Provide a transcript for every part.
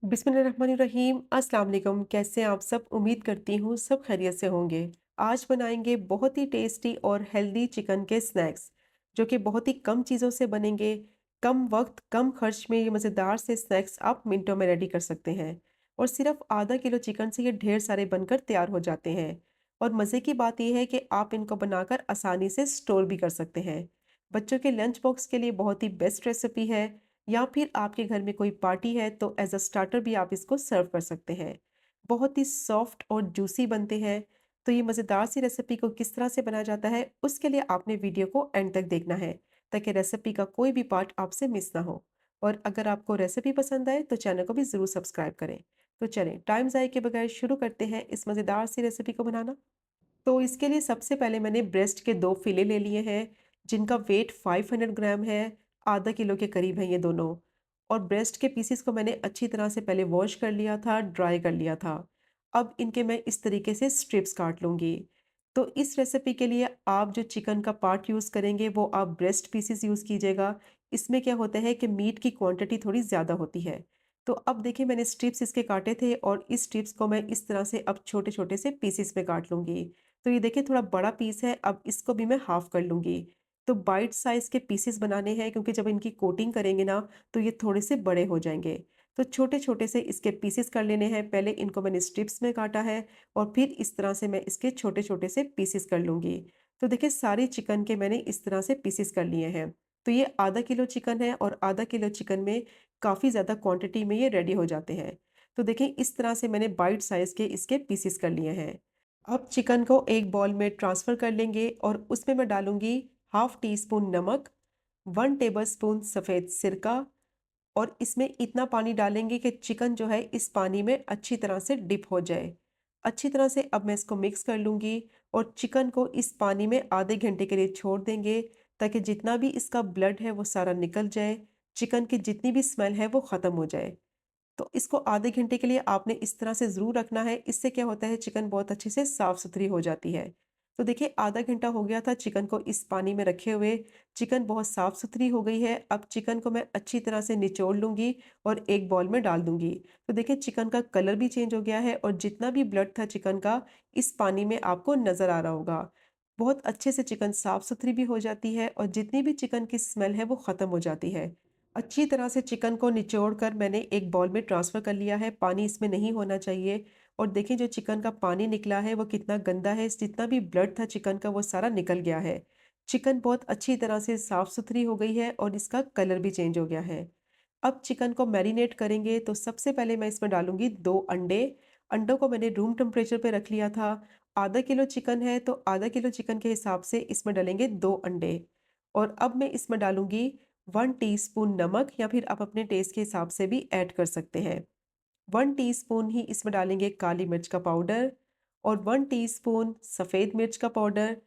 बिस्मिल्लाहिर्रहमानिर्रहीम। अस्सलाम वालेकुम। कैसे हैं आप सब? उम्मीद करती हूँ सब खैरियत से होंगे। आज बनाएंगे बहुत ही टेस्टी और हेल्दी चिकन के स्नैक्स, जो कि बहुत ही कम चीज़ों से बनेंगे। कम वक्त कम खर्च में ये मज़ेदार से स्नैक्स आप मिनटों में रेडी कर सकते हैं। और सिर्फ आधा किलो चिकन से ये ढेर सारे बनकर तैयार हो जाते हैं। और मज़े की बात यह है कि आप इनको बनाकर आसानी से स्टोर भी कर सकते हैं। बच्चों के लंच बॉक्स के लिए बहुत ही बेस्ट रेसिपी है, या फिर आपके घर में कोई पार्टी है तो एज अ स्टार्टर भी आप इसको सर्व कर सकते हैं। बहुत ही सॉफ्ट और जूसी बनते हैं। तो ये मज़ेदार सी रेसिपी को किस तरह से बनाया जाता है, उसके लिए आपने वीडियो को एंड तक देखना है, ताकि रेसिपी का कोई भी पार्ट आपसे मिस ना हो। और अगर आपको रेसिपी पसंद आए तो चैनल को भी ज़रूर सब्सक्राइब करें। तो चलें, टाइम ज़ाय के बगैर शुरू करते हैं इस मज़ेदार सी रेसिपी को बनाना। तो इसके लिए सबसे पहले मैंने ब्रेस्ट के 2 फिले ले लिए हैं, जिनका वेट 500 ग्राम है। आधा किलो के करीब हैं ये दोनों। और ब्रेस्ट के पीसेस को मैंने अच्छी तरह से पहले वॉश कर लिया था, ड्राई कर लिया था। अब इनके मैं इस तरीके से स्ट्रिप्स काट लूँगी। तो इस रेसिपी के लिए आप जो चिकन का पार्ट यूज़ करेंगे वो आप ब्रेस्ट पीसेस यूज़ कीजिएगा। इसमें क्या होता है कि मीट की क्वांटिटी थोड़ी ज़्यादा होती है। तो अब देखिए, मैंने स्ट्रिप्स इसके काटे थे और इस स्ट्रिप्स को मैं इस तरह से अब छोटे-छोटे से पीसेस में काट लूँगी। तो ये देखिए, थोड़ा बड़ा पीस है, अब इसको भी मैं हाफ़ कर लूँगी। तो बाइट साइज़ के पीसेस बनाने हैं, क्योंकि जब इनकी कोटिंग करेंगे ना, तो ये थोड़े से बड़े हो जाएँगे। तो छोटे-छोटे से इसके पीसेस कर लेने हैं। पहले इनको मैंने स्ट्रिप्स में काटा है और फिर इस तरह से मैं इसके छोटे-छोटे से पीसेस कर लूँगी। तो देखिए, सारे चिकन के मैंने इस तरह से पीसेस कर लिए हैं। तो ये आधा किलो चिकन है और आधा किलो चिकन में काफ़ी ज़्यादा क्वांटिटी में ये रेडी हो जाते हैं। तो देखिए, इस तरह से मैंने बाइट साइज़ के इसके पीसेस कर लिए हैं। अब चिकन को एक बाउल में ट्रांसफ़र कर लेंगे और उसमें मैं डालूँगी हाफ़ टी स्पून नमक, 1 टेबलस्पून सफ़ेद सिरका, और इसमें इतना पानी डालेंगे कि चिकन जो है इस पानी में अच्छी तरह से डिप हो जाए। अच्छी तरह से अब मैं इसको मिक्स कर लूँगी और चिकन को इस पानी में आधे घंटे के लिए छोड़ देंगे, ताकि जितना भी इसका ब्लड है वो सारा निकल जाए, चिकन की जितनी भी स्मेल है वो ख़त्म हो जाए। तो इसको आधे घंटे के लिए आपने इस तरह से ज़रूर रखना है। इससे क्या होता है, चिकन बहुत अच्छे से साफ़-सुथरी हो जाती है। तो देखिए, आधा घंटा हो गया था चिकन को इस पानी में रखे हुए। चिकन बहुत साफ़-सुथरी हो गई है। अब चिकन को मैं अच्छी तरह से निचोड़ लूँगी और एक बाउल में डाल दूँगी। तो देखिए, चिकन का कलर भी चेंज हो गया है और जितना भी ब्लड था चिकन का, इस पानी में आपको नज़र आ रहा होगा। बहुत अच्छे से चिकन साफ़-सुथरी भी हो जाती है और जितनी भी चिकन की स्मेल है वो ख़त्म हो जाती है। अच्छी तरह से चिकन को निचोड़ कर मैंने एक बाउल में ट्रांसफ़र कर लिया है। पानी इसमें नहीं होना चाहिए। और देखिए, जो चिकन का पानी निकला है वो कितना गंदा है। जितना भी ब्लड था चिकन का वो सारा निकल गया है। चिकन बहुत अच्छी तरह से साफ़-सुथरी हो गई है और इसका कलर भी चेंज हो गया है। अब चिकन को मैरिनेट करेंगे, तो सबसे पहले मैं इसमें डालूँगी 2 अंडे। अंडों को मैंने रूम टेम्परेचर पे रख लिया था। आधा किलो चिकन है तो आधा किलो चिकन के हिसाब से इसमें डलेंगे 2 अंडे। और अब मैं इसमें डालूँगी 1 टीस्पून नमक, या फिर आप अपने टेस्ट के हिसाब से भी ऐड कर सकते हैं। 1 टीस्पून ही इसमें डालेंगे काली मिर्च का पाउडर, और 1 टीस्पून सफ़ेद मिर्च का पाउडर,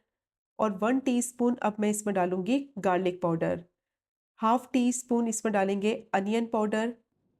और 1 टीस्पून अब मैं इसमें डालूँगी garlic powder. Half tea spoon इसमें डालेंगे अनियन पाउडर।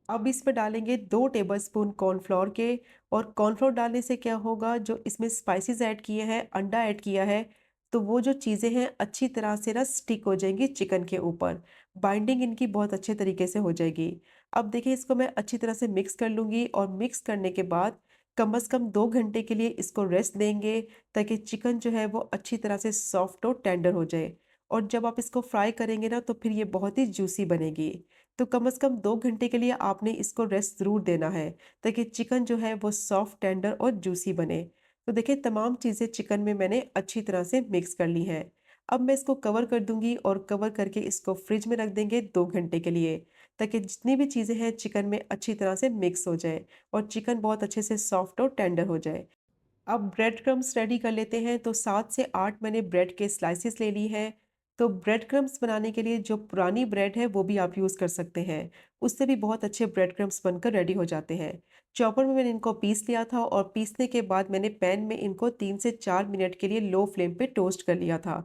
अब इसमें डालेंगे 2 टेबलस्पून कॉर्नफ्लोर के। और कॉर्नफ्लोर डालने से क्या होगा, जो इसमें स्पाइसेस ऐड किए हैं, अंडा ऐड किया है, तो वो जो चीज़ें हैं अच्छी तरह से ना स्टिक हो जाएँगी चिकन के ऊपर। बाइंडिंग इनकी बहुत अच्छे तरीके से हो जाएगी। अब देखिए, इसको मैं अच्छी तरह से मिक्स कर लूँगी और मिक्स करने के बाद कम से कम 2 घंटे के लिए इसको रेस्ट देंगे, ताकि चिकन जो है वो अच्छी तरह से सॉफ्ट और टेंडर हो जाए। और जब आप इसको फ्राई करेंगे ना, तो फिर ये बहुत ही जूसी बनेगी। तो कम से कम 2 घंटे के लिए आपने इसको रेस्ट ज़रूर देना है, ताकि चिकन जो है वो सॉफ्ट, टेंडर और जूसी बने। तो देखिए, तमाम चीज़ें चिकन में मैंने अच्छी तरह से मिक्स कर ली हैं। अब मैं इसको कवर कर दूँगी और कवर करके इसको फ्रिज में रख देंगे 2 घंटे के लिए, ताकि जितनी भी चीज़ें हैं चिकन में अच्छी तरह से मिक्स हो जाए और चिकन बहुत अच्छे से सॉफ्ट और टेंडर हो जाए। अब ब्रेड क्रम्स रेडी कर लेते हैं। तो 7 से 8 मैंने ब्रेड के स्लाइसेस ले ली हैं। तो ब्रेड क्रम्स बनाने के लिए जो पुरानी ब्रेड है वो भी आप यूज़ कर सकते हैं। उससे भी बहुत अच्छे ब्रेड क्रम्स बनकर रेडी हो जाते हैं। चॉपर में मैंने इनको पीस लिया था और पीसने के बाद मैंने पैन में इनको 3 से 4 मिनट के लिए लो फ्लेम पे टोस्ट कर लिया था।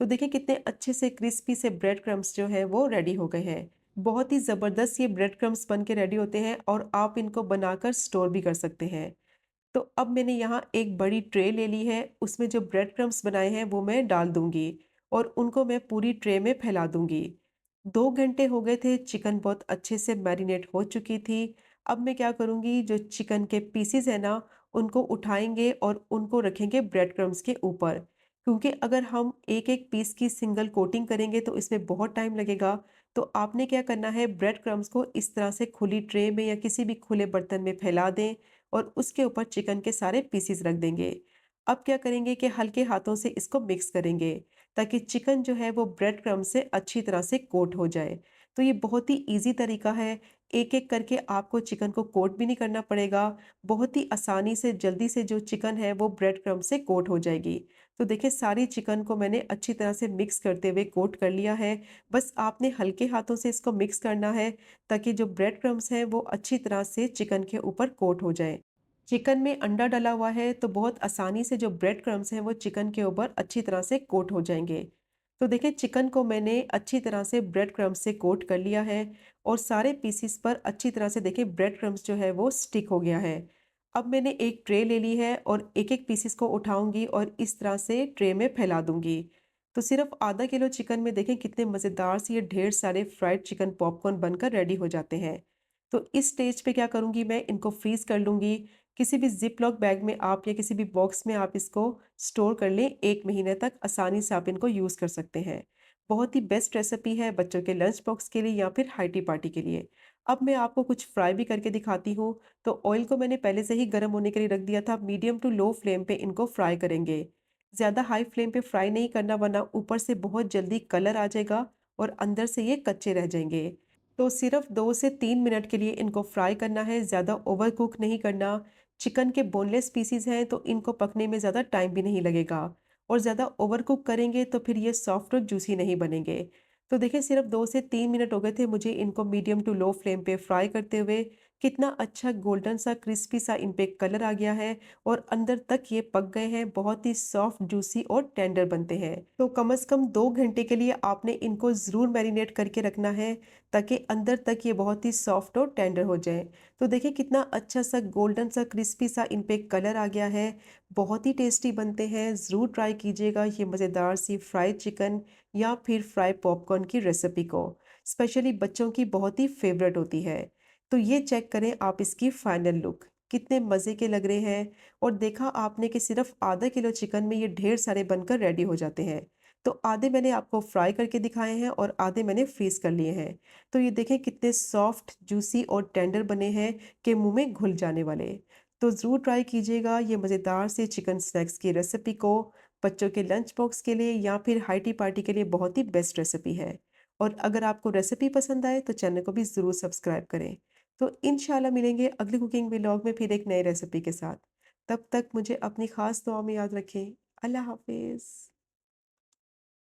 तो देखिए, कितने अच्छे से क्रिस्पी से ब्रेड क्रम्स जो हैं वो रेडी हो गए हैं। बहुत ही ज़बरदस्त ये ब्रेड क्रम्स बन के रेडी होते हैं और आप इनको बनाकर स्टोर भी कर सकते हैं। तो अब मैंने यहाँ एक बड़ी ट्रे ले ली है, उसमें जो ब्रेड क्रम्स बनाए हैं वो मैं डाल दूँगी और उनको मैं पूरी ट्रे में फैला दूँगी। 2 घंटे हो गए थे, चिकन बहुत अच्छे से मैरिनेट हो चुकी थी। अब मैं क्या करूँगी, जो चिकन के पीसेज़ हैं ना, उनको उठाएँगे और उनको रखेंगे ब्रेड क्रम्ब्स के ऊपर। क्योंकि अगर हम एक-एक पीस की सिंगल कोटिंग करेंगे तो इसमें बहुत टाइम लगेगा। तो आपने क्या करना है, ब्रेड क्रम्ब्स को इस तरह से खुली ट्रे में या किसी भी खुले बर्तन में फैला दें और उसके ऊपर चिकन के सारे पीसेज़ रख देंगे। अब क्या करेंगे कि हल्के हाथों से इसको मिक्स करेंगे, ताकि चिकन जो है वो ब्रेड क्रम्ब से अच्छी तरह से कोट हो जाए। तो ये बहुत ही ईज़ी तरीका है, एक-एक करके आपको चिकन को कोट भी नहीं करना पड़ेगा, बहुत ही आसानी से जल्दी से जो चिकन है वो ब्रेड क्रम्ब से कोट हो जाएगी। तो देखिए, सारी चिकन को मैंने अच्छी तरह से मिक्स करते हुए कोट कर लिया है। बस आपने हल्के हाथों से इसको मिक्स करना है, ताकि जो ब्रेड क्रम्ब्स हैं वो अच्छी तरह से चिकन के ऊपर कोट हो जाएँ। चिकन में अंडा डला हुआ है तो बहुत आसानी से जो ब्रेड क्रम्ब्स हैं वो चिकन के ऊपर अच्छी तरह से कोट हो जाएँगे। तो देखिए, चिकन को मैंने अच्छी तरह से ब्रेड क्रम्ब्स से कोट कर लिया है और सारे पीसेस पर अच्छी तरह से देखिए ब्रेड क्रम्ब्स जो है वो स्टिक हो गया है। अब मैंने एक ट्रे ले ली है और एक-एक पीसेस को उठाऊँगी और इस तरह से ट्रे में फैला दूँगी। तो सिर्फ़ आधा किलो चिकन में देखें कितने मज़ेदार से ये ढेर सारे फ्राइड चिकन पॉपकॉर्न बनकर रेडी हो जाते हैं। तो इस स्टेज पे क्या करूँगी, मैं इनको फ्रीज़ कर लूँगी। किसी भी ज़िप-लॉक बैग में आप या किसी भी बॉक्स में आप इसको स्टोर कर लें, 1 महीने तक आसानी से आप इनको यूज़ कर सकते हैं। बहुत ही बेस्ट रेसिपी है बच्चों के लंच बॉक्स के लिए या फिर हार्टी पार्टी के लिए। अब मैं आपको कुछ फ्राई भी करके दिखाती हूँ। तो ऑयल को मैंने पहले से ही गर्म होने के लिए रख दिया था, मीडियम टू लो फ्लेम पे इनको फ्राई करेंगे। ज़्यादा हाई फ्लेम पे फ्राई नहीं करना, वरना ऊपर से बहुत जल्दी कलर आ जाएगा और अंदर से ये कच्चे रह जाएँगे। तो सिर्फ 2 से 3 मिनट के लिए इनको फ्राई करना है, ज़्यादा ओवर कुक नहीं करना। चिकन के बोनलेस पीसेज़ हैं तो इनको पकने में ज़्यादा टाइम भी नहीं लगेगा, और ज़्यादा ओवर कुक करेंगे तो फिर ये सॉफ्ट और जूसी नहीं बनेंगे। तो देखिए, सिर्फ 2 से 3 मिनट हो गए थे मुझे इनको मीडियम टू लो फ्लेम पे फ्राई करते हुए। कितना अच्छा गोल्डन सा क्रिस्पी सा इन पे कलर आ गया है और अंदर तक ये पक गए हैं, बहुत ही सॉफ्ट, जूसी और टेंडर बनते हैं। तो कम से कम 2 घंटे के लिए आपने इनको ज़रूर मैरिनेट करके रखना है, ताकि अंदर तक ये बहुत ही सॉफ्ट और टेंडर हो जाए। तो देखिए, कितना अच्छा सा गोल्डन सा क्रिस्पी सा इन पे कलर आ गया है। बहुत ही टेस्टी बनते हैं, ज़रूर ट्राई कीजिएगा ये मज़ेदार सी फ्राइड चिकन या फिर फ्राई पॉपकॉर्न की रेसिपी को। स्पेशली बच्चों की बहुत ही फेवरेट होती है। तो ये चेक करें आप इसकी फाइनल लुक, कितने मज़े के लग रहे हैं। और देखा आपने कि सिर्फ आधा किलो चिकन में ये ढेर सारे बनकर रेडी हो जाते हैं। तो आधे मैंने आपको फ्राई करके दिखाए हैं और आधे मैंने फ्रीज कर लिए हैं। तो ये देखें कितने सॉफ्ट, जूसी और टेंडर बने हैं कि मुंह में घुल जाने वाले। तो ज़रूर ट्राई कीजिएगा ये मज़ेदार से चिकन स्नैक्स की रेसिपी को। बच्चों के लंच बॉक्स के लिए या फिर हार्टी पार्टी के लिए बहुत ही बेस्ट रेसिपी है। और अगर आपको रेसिपी पसंद आए तो चैनल को भी ज़रूर सब्सक्राइब करें। तो इंशाल्लाह मिलेंगे अगली कुकिंग व्लॉग में फिर एक नई रेसिपी के साथ। तब तक मुझे अपनी ख़ास दुआ में याद रखें। अल्लाह हाफ़िज़।